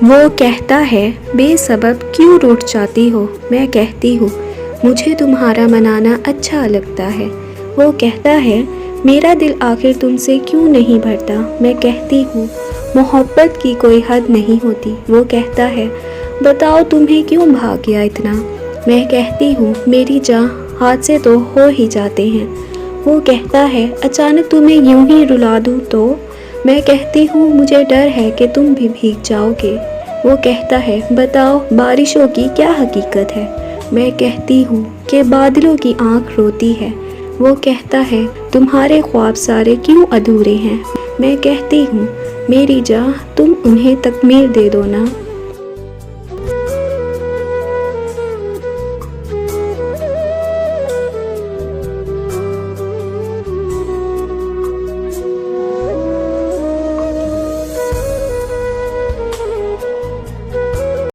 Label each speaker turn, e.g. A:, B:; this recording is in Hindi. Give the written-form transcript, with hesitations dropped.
A: वो कहता है, बेसबब क्यों रूठ जाती हो। मैं कहती हूँ, मुझे तुम्हारा मनाना अच्छा लगता है। वो कहता है, मेरा दिल आखिर तुमसे क्यों नहीं भरता। मैं कहती हूँ, मोहब्बत की कोई हद नहीं होती। वो कहता है, बताओ तुम्हें क्यों भाग गया इतना। मैं कहती हूँ, मेरी जान हादसे तो हो ही जाते हैं। वो कहता है, अचानक तुम्हें यूं ही रुला दूँ तो। मैं कहती हूँ, मुझे डर है कि तुम भी भीग जाओगे। वो कहता है, बताओ बारिशों की क्या हकीकत है। मैं कहती हूँ कि बादलों की आँख रोती है। वो कहता है, तुम्हारे ख्वाब सारे क्यों अधूरे हैं। मैं कहती हूँ, मेरी जान तुम उन्हें तकमील दे दो ना।